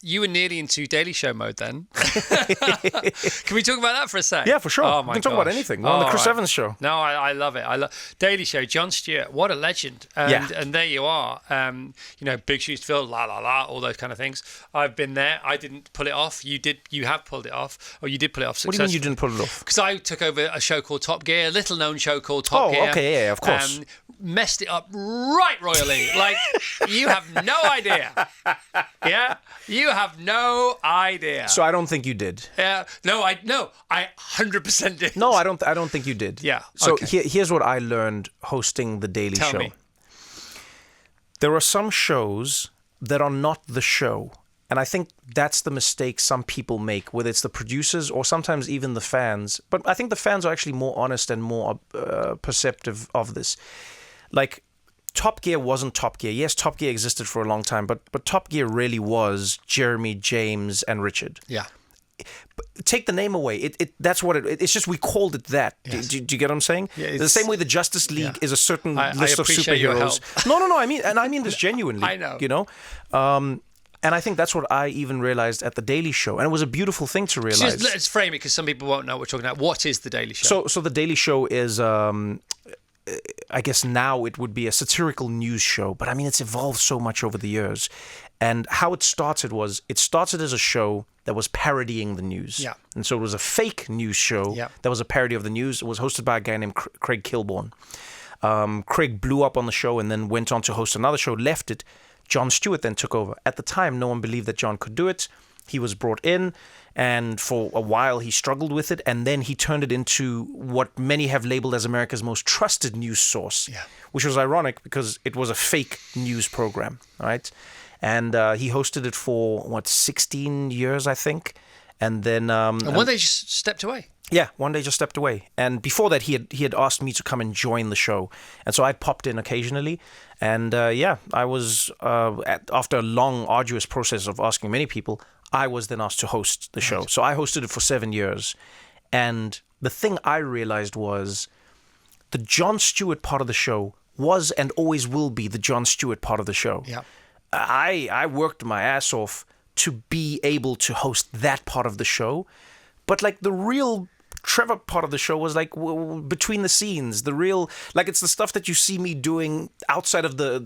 You were nearly into Daily Show mode then. Can we talk about that for a sec? Yeah, for sure. Oh, We my can talk about anything. We're on the Chris Evans show. No, I love it. I love Daily Show. Jon Stewart, what a legend. And there you are. Big shoes to fill, la la la, all those kind of things. I've been there. I didn't pull it off. You did. You have pulled it off, or you did pull it off successfully. What do you mean you didn't pull it off? Because I took over a show called Top Gear, a little-known show called Top Gear. Oh, okay, yeah, of course. Messed it up right royally. Like, you have no idea. Yeah? You have no idea. So I don't think you did. No, I 100% did. No, I don't think you did. Yeah. So okay. here's what I learned hosting The Daily Show. Tell me. There are some shows that are not the show. And I think that's the mistake some people make, whether it's the producers or sometimes even the fans. But I think the fans are actually more honest and more perceptive of this. Like, Top Gear wasn't Top Gear. Yes, Top Gear existed for a long time, but Top Gear really was Jeremy, James, and Richard. Yeah. Take the name away. That's what it's just we called it that. Yes. Do you get what I'm saying? Yeah, the same way the Justice League is a certain list of appreciate your superheroes. help. No. I mean this genuinely. I know. You know? And I think that's what I even realized at The Daily Show. And it was a beautiful thing to realize. Let's frame it because some people won't know what we're talking about. What is The Daily Show? So The Daily Show is, I guess now it would be a satirical news show. But I mean, it's evolved so much over the years. And how it started as a show that was parodying the news. Yeah. And so it was a fake news show that was a parody of the news. It was hosted by a guy named Craig Kilborn. Craig blew up on the show and then went on to host another show, left it. Jon Stewart then took over. At the time, no one believed that Jon could do it. He was brought in, and for a while he struggled with it, and then he turned it into what many have labeled as America's most trusted news source, which was ironic because it was a fake news program, right? And he hosted it for, 16 years, I think. And then... and one day just stepped away. Yeah, one day just stepped away. And before that, he had asked me to come and join the show. And so I popped in occasionally. And I was, after a long, arduous process of asking many people, I was then asked to host the show. So I hosted it for 7 years. And the thing I realized was the Jon Stewart part of the show was and always will be the Jon Stewart part of the show. Yeah. I worked my ass off to be able to host that part of the show. But like the real Trevor part of the show was like between the scenes, the real, like it's the stuff that you see me doing outside of the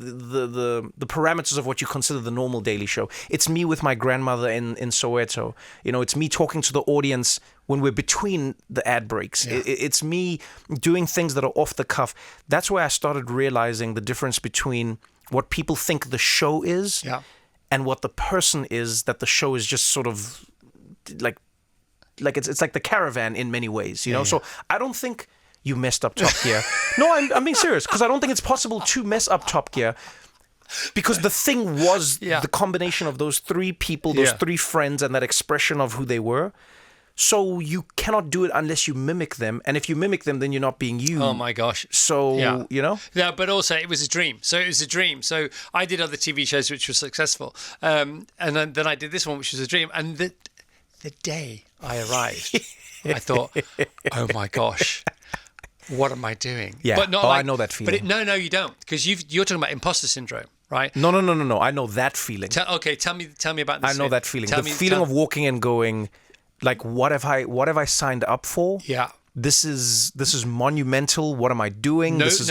parameters of what you consider the normal Daily Show. It's me with my grandmother in Soweto. You know, it's me talking to the audience when we're between the ad breaks. Yeah. It's me doing things that are off the cuff. That's where I started realizing the difference between what people think the show is and what the person is that the show is just sort of like it's like the Caravan in many ways, you know? So I don't think you messed up Top Gear. No, I'm being serious, because I don't think it's possible to mess up Top Gear, because the thing was the combination of those three people, those three friends, and that expression of who they were. So you cannot do it unless you mimic them. And if you mimic them, then you're not being you. Oh, my gosh. So, you know? Yeah, but also it was a dream. So So I did other TV shows which were successful. And then I did this one, which was a dream. And the day I arrived, I thought, oh my gosh, what am I doing? Yeah, but not I know that feeling. But no, you don't, because you're talking about imposter syndrome, right? No. I know that feeling. Tell me about this. I know that feeling. The feeling of walking and going, like, what have I signed up for? Yeah. This is monumental. What am I doing? No. That's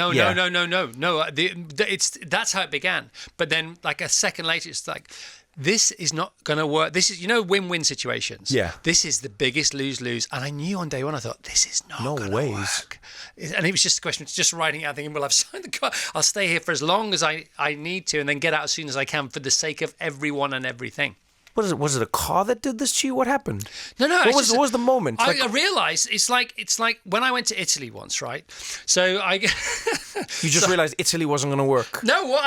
how it began. But then, like a second later, it's like, this is not going to work. This is, win-win situations. Yeah. This is the biggest lose-lose. And I knew on day one, I thought, this is not going to work. And it was just a question of just writing out, thinking, well, I've signed the contract. I'll stay here for as long as I need to and then get out as soon as I can for the sake of everyone and everything. What is it? Was it a car that did this to you? What happened? No. What was the moment? I realised it's like when I went to Italy once, right? So you just realised Italy wasn't going to work. No,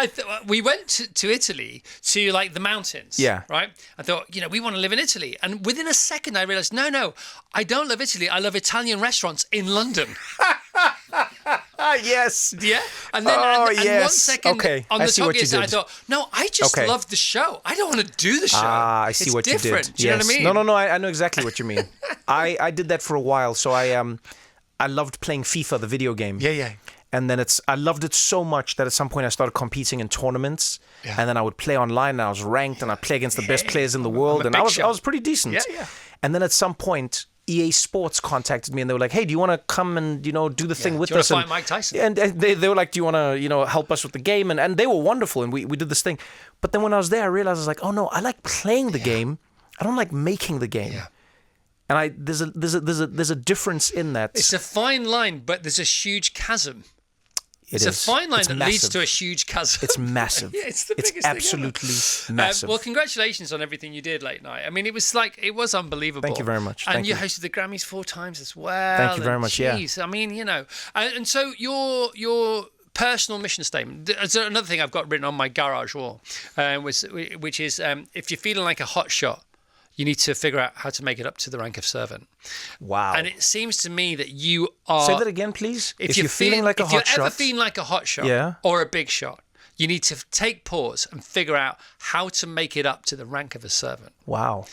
we went to Italy to like the mountains. Yeah. Right. I thought, we want to live in Italy, and within a second I realised, no, I don't love Italy. I love Italian restaurants in London. Yes. Yeah. And then and 1 second on the top gear, I thought, no, I just love the show. I don't want to do the show. I see what different. You did. Do you know what I mean? No. I know exactly what you mean. I did that for a while. So I loved playing FIFA, the video game. Yeah. And then I loved it so much that at some point I started competing in tournaments, and then I would play online, and I was ranked, and I'd play against the best players in the world, and I was pretty decent. Yeah. And then at some point, EA Sports contacted me, and they were like, "Hey, do you want to come and do the thing with us?" Do you want to fight Mike Tyson? And they were like, "Do you want to help us with the game?" And they were wonderful, and we did this thing. But then when I was there, I realized I was like, "Oh no, I like playing the game. I don't like making the game." Yeah. And there's a difference in that. It's a fine line, but there's a huge chasm. It's a fine line that leads to a huge chasm. It's massive. Yeah, it's the biggest thing ever. Absolutely massive. Well, congratulations on everything you did late night. I mean, it was unbelievable. Thank you very much. And you hosted the Grammys 4 times as well. Thank you very much. Geez, I mean, and so your personal mission statement. There's another thing I've got written on my garage wall, which is if you're feeling like a hot shot, you need to figure out how to make it up to the rank of servant. Wow. And it seems to me that you are... Say that again, please. If you're feeling like a hot shot... If you're ever feeling like a hot shot or a big shot, you need to take pause and figure out how to make it up to the rank of a servant. Wow.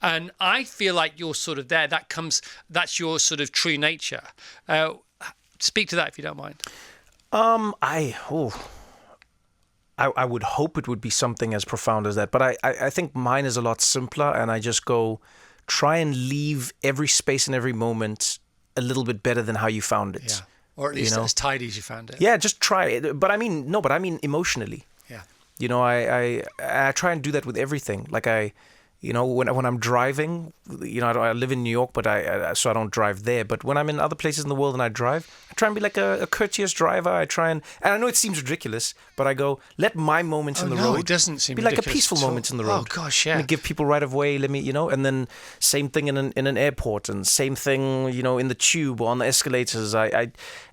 And I feel like you're sort of there. That's your sort of true nature. Speak to that if you don't mind. I would hope it would be something as profound as that, but I think mine is a lot simpler, and I just go, try and leave every space and every moment a little bit better than how you found it. Yeah. Or at least as tidy as you found it. Yeah, just try it. But I mean emotionally. Yeah. I try and do that with everything. Like when I'm driving, I live in New York, but so I don't drive there. But when I'm in other places in the world and I drive, I try and be like a courteous driver. I try and I know it seems ridiculous, but I go, let my moments in the road it doesn't seem be like a peaceful moment in the road. Oh gosh, yeah. Let me give people right of way. Let me, and then same thing in an airport, and same thing, in the tube or on the escalators.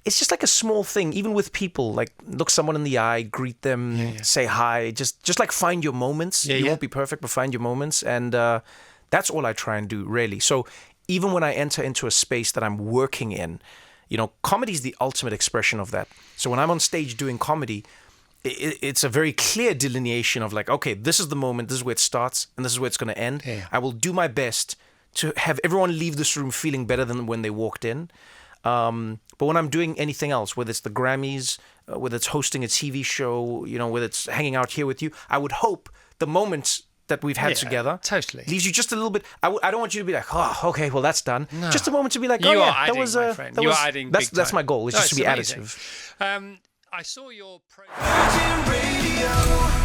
It's just like a small thing, even with people. Like look someone in the eye, greet them, say hi. Just like find your moments. You won't be perfect, but find your moments. And that's all I try and do, really. So even when I enter into a space that I'm working in, comedy is the ultimate expression of that. So when I'm on stage doing comedy, it's a very clear delineation of like, okay, this is the moment, this is where it starts, and this is where it's going to end. Yeah. I will do my best to have everyone leave this room feeling better than when they walked in. But when I'm doing anything else, whether it's the Grammys, whether it's hosting a TV show, whether it's hanging out here with you, I would hope the moments that we've had together leaves you just a little bit. I don't want you to be like, oh, okay, well that's done. No. Just a moment to be like, that was my friend. You are adding. That's my goal. It's just to be additive. I saw your program.